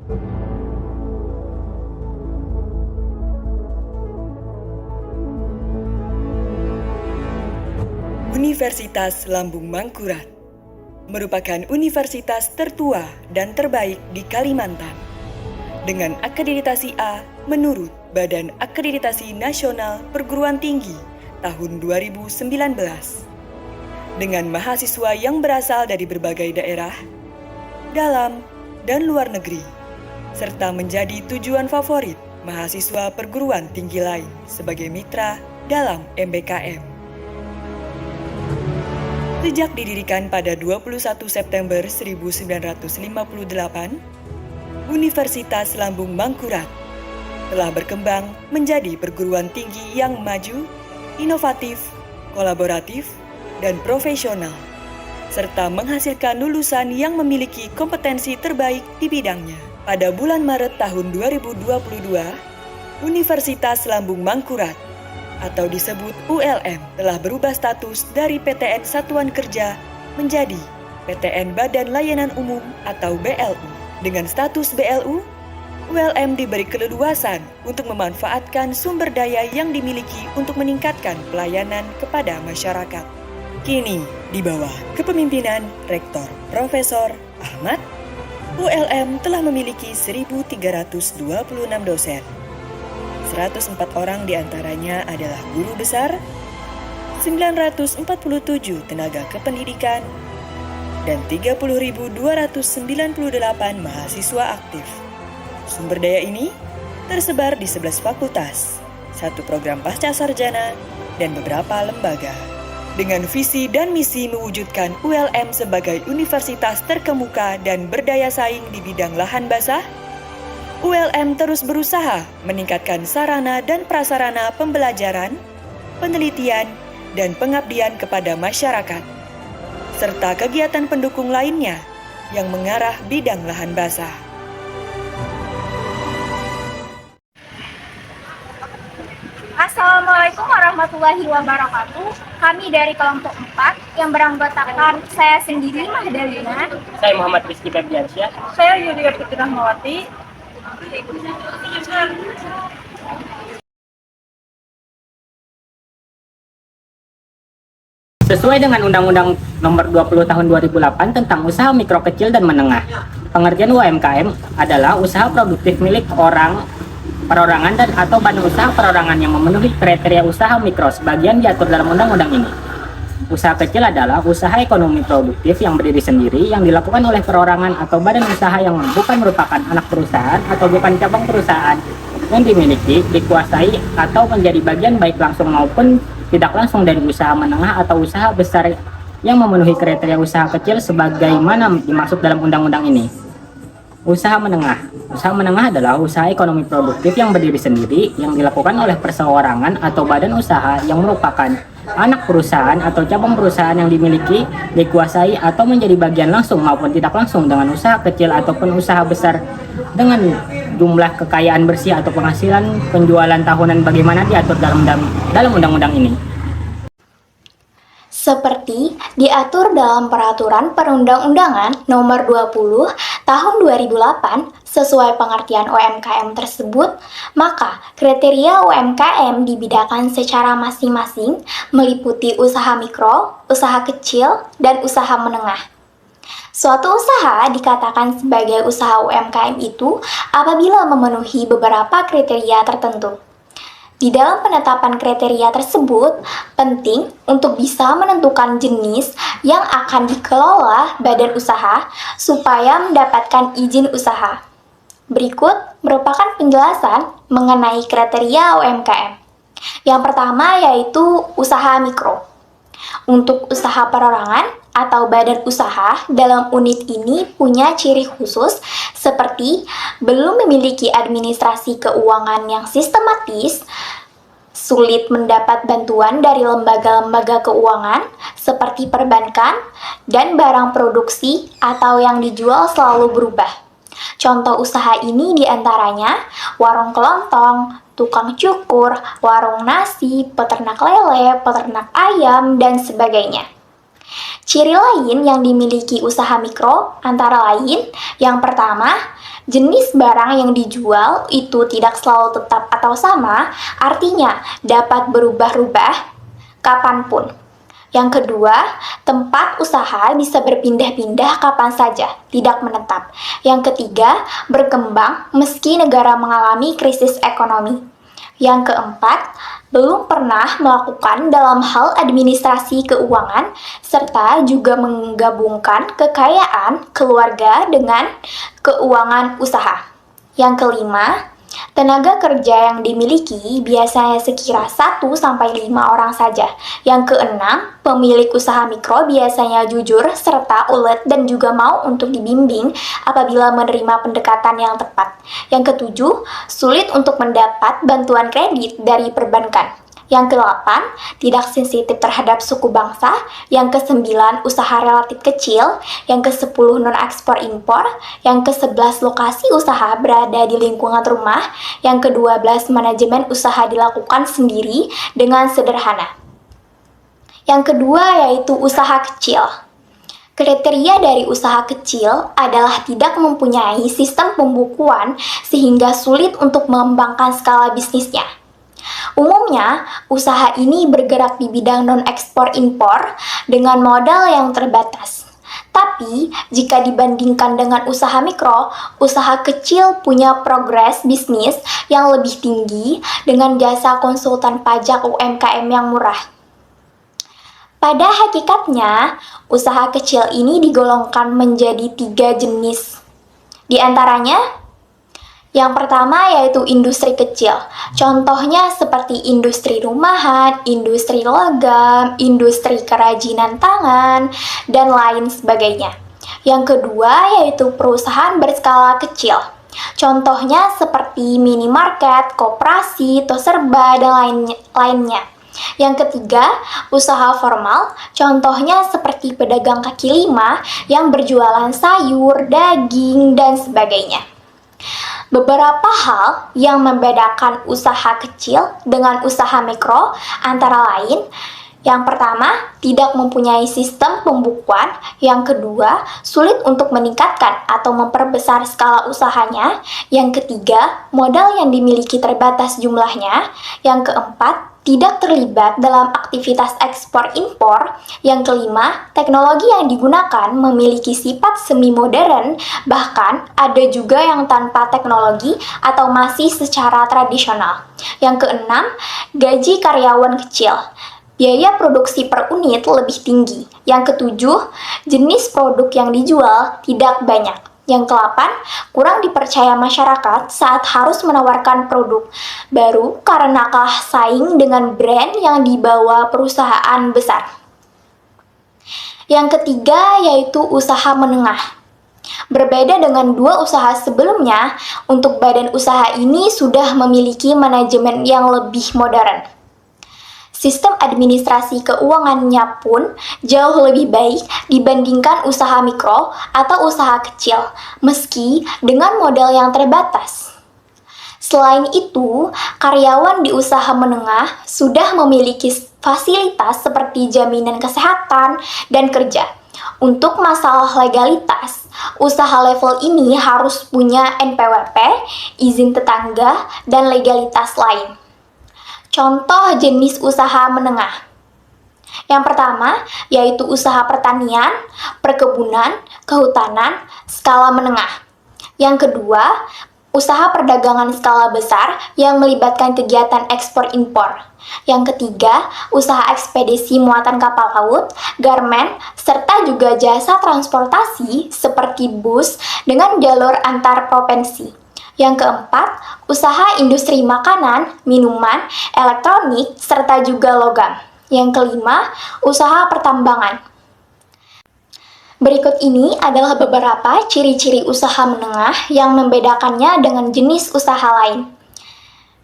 Universitas Lambung Mangkurat merupakan universitas tertua dan terbaik di Kalimantan dengan akreditasi A menurut Badan Akreditasi Nasional Perguruan Tinggi tahun 2019 dengan mahasiswa yang berasal dari berbagai daerah, dalam dan luar negeri, serta menjadi tujuan favorit mahasiswa perguruan tinggi lain sebagai mitra dalam MBKM. Sejak didirikan pada 21 September 1958, Universitas Lambung Mangkurat telah berkembang menjadi perguruan tinggi yang maju, inovatif, kolaboratif, dan profesional, serta menghasilkan lulusan yang memiliki kompetensi terbaik di bidangnya. Pada bulan Maret tahun 2022, Universitas Lambung Mangkurat atau disebut ULM telah berubah status dari PTN Satuan Kerja menjadi PTN Badan Layanan Umum atau BLU. Dengan status BLU, ULM diberi keleluasan untuk memanfaatkan sumber daya yang dimiliki untuk meningkatkan pelayanan kepada masyarakat. Kini, di bawah kepemimpinan Rektor Profesor Ahmad, ULM telah memiliki 1.326 dosen. 104 orang diantaranya adalah guru besar, 947 tenaga kependidikan, dan 30.298 mahasiswa aktif. Sumber daya ini tersebar di 11 fakultas, 1 program pasca sarjana, dan beberapa lembaga. Dengan visi dan misi mewujudkan ULM sebagai universitas terkemuka dan berdaya saing di bidang lahan basah, ULM terus berusaha meningkatkan sarana dan prasarana pembelajaran, penelitian, dan pengabdian kepada masyarakat, serta kegiatan pendukung lainnya yang mengarah bidang lahan basah. Assalamualaikum warahmatullahi wabarakatuh. Kami dari kelompok 4 yang beranggotakan saya sendiri, Mahdalina. Saya Muhammad Rizky Febriansyah. Saya Yulia Fitri Rahmawati. Sesuai dengan Undang-Undang Nomor 20 Tahun 2008 tentang Usaha Mikro Kecil dan Menengah, pengertian UMKM adalah usaha produktif milik orang, perorangan dan atau badan usaha perorangan yang memenuhi kriteria usaha mikro sebagian diatur dalam undang-undang ini. Usaha kecil adalah usaha ekonomi produktif yang berdiri sendiri yang dilakukan oleh perorangan atau badan usaha yang bukan merupakan anak perusahaan atau bukan cabang perusahaan yang dimiliki, dikuasai, atau menjadi bagian baik langsung maupun tidak langsung dari usaha menengah atau usaha besar yang memenuhi kriteria usaha kecil sebagaimana dimaksud dalam undang-undang ini. Usaha menengah. Usaha menengah adalah usaha ekonomi produktif yang berdiri sendiri yang dilakukan oleh perseorangan atau badan usaha yang merupakan anak perusahaan atau cabang perusahaan yang dimiliki, dikuasai, atau menjadi bagian langsung maupun tidak langsung dengan usaha kecil ataupun usaha besar dengan jumlah kekayaan bersih atau penghasilan penjualan tahunan bagaimana diatur dalam undang-undang ini. Seperti diatur dalam Peraturan Perundang-undangan Nomor 20 Tahun 2008 sesuai pengertian UMKM tersebut, maka kriteria UMKM dibedakan secara masing-masing meliputi usaha mikro, usaha kecil, dan usaha menengah. Suatu usaha dikatakan sebagai usaha UMKM itu apabila memenuhi beberapa kriteria tertentu. Di dalam penetapan kriteria tersebut, penting untuk bisa menentukan jenis yang akan dikelola badan usaha supaya mendapatkan izin usaha. Berikut merupakan penjelasan mengenai kriteria UMKM. Yang pertama yaitu usaha mikro. Untuk usaha perorangan atau badan usaha dalam unit ini punya ciri khusus seperti belum memiliki administrasi keuangan yang sistematis, sulit mendapat bantuan dari lembaga-lembaga keuangan seperti perbankan, dan barang produksi atau yang dijual selalu berubah. Contoh usaha ini diantaranya warung kelontong, tukang cukur, warung nasi, peternak lele, peternak ayam, dan sebagainya. Ciri lain yang dimiliki usaha mikro antara lain, yang pertama, Jenis barang yang dijual itu tidak selalu tetap atau sama, artinya dapat berubah-ubah kapanpun. Yang kedua, tempat usaha bisa berpindah-pindah kapan saja, tidak menetap. Yang ketiga, berkembang meski negara mengalami krisis ekonomi. Yang keempat, belum pernah melakukan dalam hal administrasi keuangan, serta juga menggabungkan kekayaan keluarga dengan keuangan usaha. Yang kelima, tenaga kerja yang dimiliki biasanya sekira 1-5 orang saja. Yang keenam, pemilik usaha mikro biasanya jujur serta ulet dan juga mau untuk dibimbing apabila menerima pendekatan yang tepat. Yang ketujuh, sulit untuk mendapat bantuan kredit dari perbankan. Yang ke-8, tidak sensitif terhadap suku bangsa. Yang ke-9, usaha relatif kecil. Yang ke-10, non-ekspor-impor. Yang ke-11, lokasi usaha berada di lingkungan rumah. Yang ke-12, manajemen usaha dilakukan sendiri dengan sederhana. Yang kedua yaitu usaha kecil. Kriteria dari usaha kecil adalah tidak mempunyai sistem pembukuan sehingga sulit untuk mengembangkan skala bisnisnya. Umumnya, usaha ini bergerak di bidang non-ekspor-impor dengan modal yang terbatas. Tapi, jika dibandingkan dengan usaha mikro, usaha kecil punya progres bisnis yang lebih tinggi dengan jasa konsultan pajak UMKM yang murah. Pada hakikatnya, usaha kecil ini digolongkan menjadi 3 jenis. Di antaranya, yang pertama yaitu industri kecil. Contohnya seperti industri rumahan, industri logam, industri kerajinan tangan, dan lain sebagainya. Yang kedua yaitu perusahaan berskala kecil. Contohnya seperti minimarket, koperasi, toserba, dan lainnya. Yang ketiga, usaha formal, contohnya seperti pedagang kaki lima yang berjualan sayur, daging, dan sebagainya. Beberapa hal yang membedakan usaha kecil dengan usaha mikro antara lain, yang pertama, tidak mempunyai sistem pembukuan. Yang kedua, sulit untuk meningkatkan atau memperbesar skala usahanya. Yang ketiga, modal yang dimiliki terbatas jumlahnya. Yang keempat, tidak terlibat dalam aktivitas ekspor-impor. Yang kelima, teknologi yang digunakan memiliki sifat semi-modern, bahkan ada juga yang tanpa teknologi atau masih secara tradisional. Yang keenam, gaji karyawan kecil. Biaya produksi per unit lebih tinggi. Yang ketujuh, jenis produk yang dijual tidak banyak. Yang ke-8, kurang dipercaya masyarakat saat harus menawarkan produk baru karena kalah saing dengan brand yang dibawa perusahaan besar. Yang ketiga yaitu usaha menengah. Berbeda dengan 2 usaha sebelumnya, untuk badan usaha ini sudah memiliki manajemen yang lebih modern. Sistem administrasi keuangannya pun jauh lebih baik dibandingkan usaha mikro atau usaha kecil, meski dengan modal yang terbatas. Selain itu, karyawan di usaha menengah sudah memiliki fasilitas seperti jaminan kesehatan dan kerja. Untuk masalah legalitas, usaha level ini harus punya NPWP, izin tetangga, dan legalitas lain. Contoh jenis usaha menengah. Yang pertama, yaitu usaha pertanian, perkebunan, kehutanan, skala menengah. Yang kedua, usaha perdagangan skala besar yang melibatkan kegiatan ekspor-impor. Yang ketiga, usaha ekspedisi muatan kapal laut, garmen, serta juga jasa transportasi seperti bus dengan jalur antar provinsi. Yang keempat, usaha industri makanan, minuman, elektronik, serta juga logam. Yang kelima, usaha pertambangan. Berikut ini adalah beberapa ciri-ciri usaha menengah yang membedakannya dengan jenis usaha lain.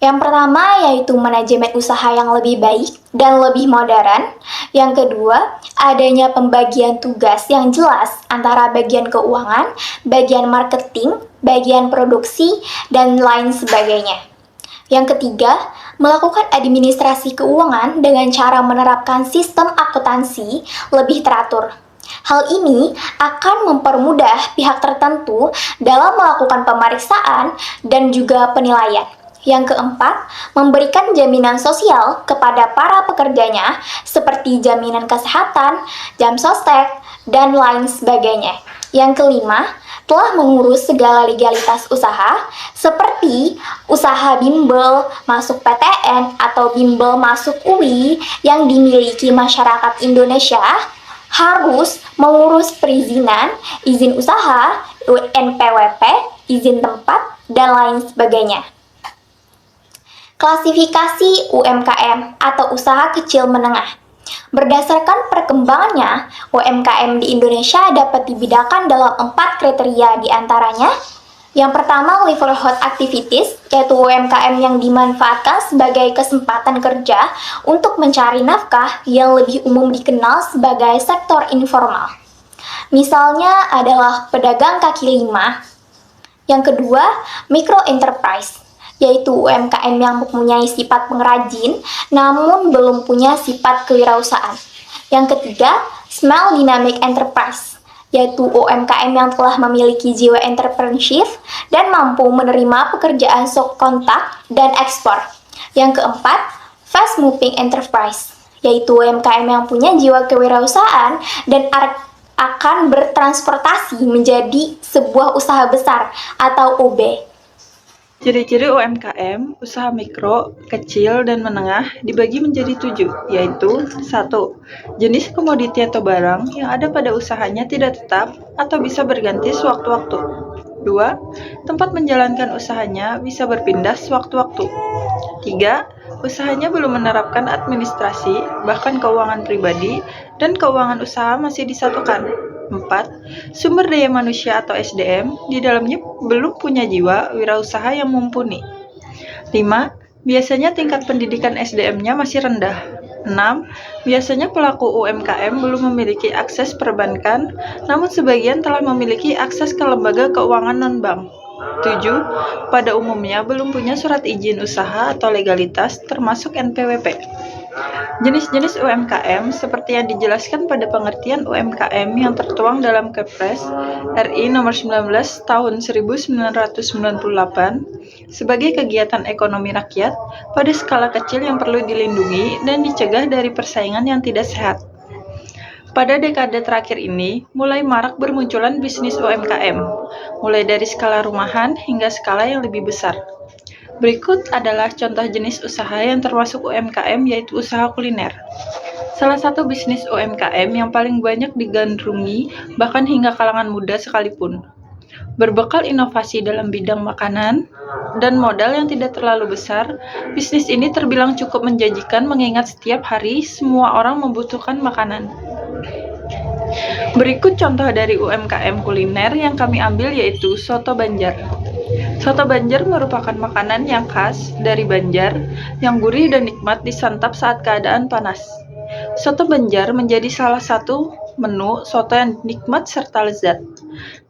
Yang pertama yaitu manajemen usaha yang lebih baik dan lebih modern. Yang kedua, adanya pembagian tugas yang jelas antara bagian keuangan, bagian marketing, bagian produksi, dan lain sebagainya. Yang ketiga, melakukan administrasi keuangan dengan cara menerapkan sistem akuntansi lebih teratur. Hal ini akan mempermudah pihak tertentu dalam melakukan pemeriksaan dan juga penilaian. Yang keempat, memberikan jaminan sosial kepada para pekerjanya seperti jaminan kesehatan, jam sostek, dan lain sebagainya. Yang kelima, telah mengurus segala legalitas usaha seperti usaha bimbel masuk PTN atau bimbel masuk UI yang dimiliki masyarakat Indonesia, harus mengurus perizinan, izin usaha, NPWP, izin tempat, dan lain sebagainya. Klasifikasi UMKM atau usaha kecil menengah. Berdasarkan perkembangannya, UMKM di Indonesia dapat dibedakan dalam 4 kriteria diantaranya. Yang pertama, livelihood activities, yaitu UMKM yang dimanfaatkan sebagai kesempatan kerja untuk mencari nafkah yang lebih umum dikenal sebagai sektor informal. Misalnya adalah pedagang kaki lima. Yang kedua, micro enterprise, yaitu UMKM yang mempunyai sifat pengrajin namun belum punya sifat kewirausahaan. Yang ketiga, small dynamic enterprise, yaitu UMKM yang telah memiliki jiwa entrepreneurship dan mampu menerima pekerjaan subkontak dan ekspor. Yang keempat, fast moving enterprise, yaitu UMKM yang punya jiwa kewirausahaan dan akan bertransportasi menjadi sebuah usaha besar atau UB. Ciri-ciri UMKM, usaha mikro, kecil, dan menengah dibagi menjadi 7, yaitu 1. Jenis komoditi atau barang yang ada pada usahanya tidak tetap atau bisa berganti sewaktu-waktu. 2. Tempat menjalankan usahanya bisa berpindah sewaktu-waktu. 3. Usahanya belum menerapkan administrasi, bahkan keuangan pribadi, dan keuangan usaha masih disatukan. 4. Sumber daya manusia atau SDM di dalamnya belum punya jiwa wirausaha yang mumpuni. 5. Biasanya tingkat pendidikan SDM-nya masih rendah. 6. Biasanya pelaku UMKM belum memiliki akses perbankan, namun sebagian telah memiliki akses ke lembaga keuangan non-bank. 7. Pada umumnya belum punya surat izin usaha atau legalitas termasuk NPWP. Jenis-jenis UMKM seperti yang dijelaskan pada pengertian UMKM yang tertuang dalam Kepres RI nomor 19 tahun 1998 sebagai kegiatan ekonomi rakyat pada skala kecil yang perlu dilindungi dan dicegah dari persaingan yang tidak sehat. Pada dekade terakhir ini, mulai marak bermunculan bisnis UMKM, mulai dari skala rumahan hingga skala yang lebih besar. Berikut adalah contoh jenis usaha yang termasuk UMKM, yaitu usaha kuliner. Salah satu bisnis UMKM yang paling banyak digandrungi bahkan hingga kalangan muda sekalipun. Berbekal inovasi dalam bidang makanan dan modal yang tidak terlalu besar, bisnis ini terbilang cukup menjanjikan mengingat setiap hari semua orang membutuhkan makanan. Berikut contoh dari UMKM kuliner yang kami ambil, yaitu Soto Banjar. Soto Banjar merupakan makanan yang khas dari Banjar, yang gurih dan nikmat disantap saat keadaan panas. Soto Banjar menjadi salah satu menu soto yang nikmat serta lezat.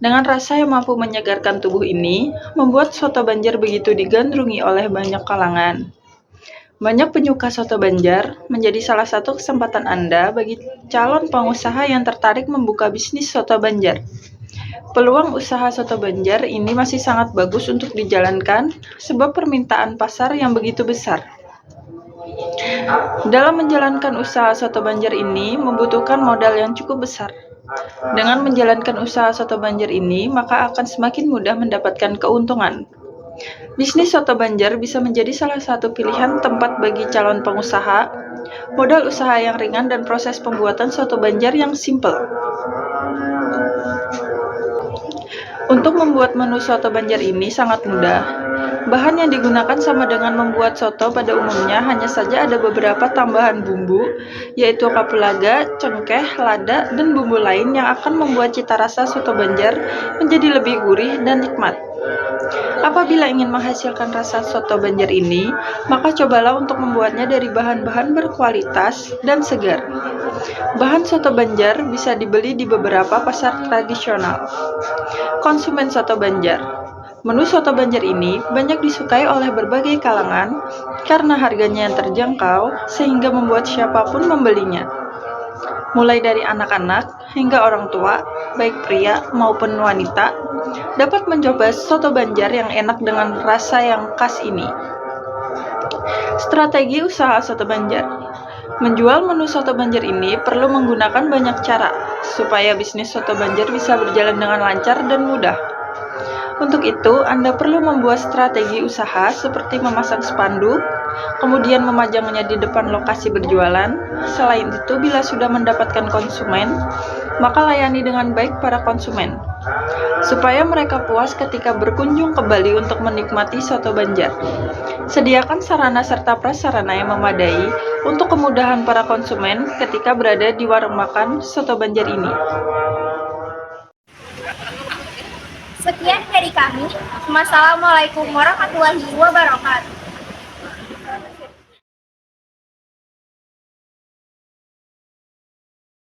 Dengan rasa yang mampu menyegarkan tubuh ini, membuat Soto Banjar begitu digandrungi oleh banyak kalangan. Banyak penyuka Soto Banjar menjadi salah satu kesempatan Anda bagi calon pengusaha yang tertarik membuka bisnis Soto Banjar. Peluang usaha Soto Banjar ini masih sangat bagus untuk dijalankan sebab permintaan pasar yang begitu besar. Dalam menjalankan usaha Soto Banjar ini membutuhkan modal yang cukup besar. Dengan menjalankan usaha Soto Banjar ini, maka akan semakin mudah mendapatkan keuntungan. Bisnis Soto Banjar bisa menjadi salah satu pilihan tempat bagi calon pengusaha, modal usaha yang ringan dan proses pembuatan Soto Banjar yang simpel. Untuk membuat menu Soto Banjar ini sangat mudah. Bahan yang digunakan sama dengan membuat soto pada umumnya, hanya saja ada beberapa tambahan bumbu, yaitu kapulaga, cengkeh, lada, dan bumbu lain yang akan membuat cita rasa Soto Banjar menjadi lebih gurih dan nikmat. Apabila ingin menghasilkan rasa Soto Banjar ini, maka cobalah untuk membuatnya dari bahan-bahan berkualitas dan segar. Bahan Soto Banjar bisa dibeli di beberapa pasar tradisional. Konsumen Soto Banjar. Menu Soto Banjar ini banyak disukai oleh berbagai kalangan karena harganya yang terjangkau sehingga membuat siapapun membelinya. mulai dari anak-anak hingga orang tua, baik pria maupun wanita, dapat mencoba soto Banjar yang enak dengan rasa yang khas ini. Strategi usaha soto Banjar. Menjual menu soto Banjar ini perlu menggunakan banyak cara supaya bisnis soto Banjar bisa berjalan dengan lancar dan mudah. Untuk itu, Anda perlu membuat strategi usaha seperti memasang spanduk, kemudian memajangnya di depan lokasi berjualan. Selain itu, bila sudah mendapatkan konsumen, maka layani dengan baik para konsumen, supaya mereka puas ketika berkunjung kembali untuk menikmati soto Banjar. Sediakan sarana serta prasarana yang memadai untuk kemudahan para konsumen ketika berada di warung makan soto Banjar ini. Sekian dari kami. Wassalamualaikum warahmatullahi wabarakatuh.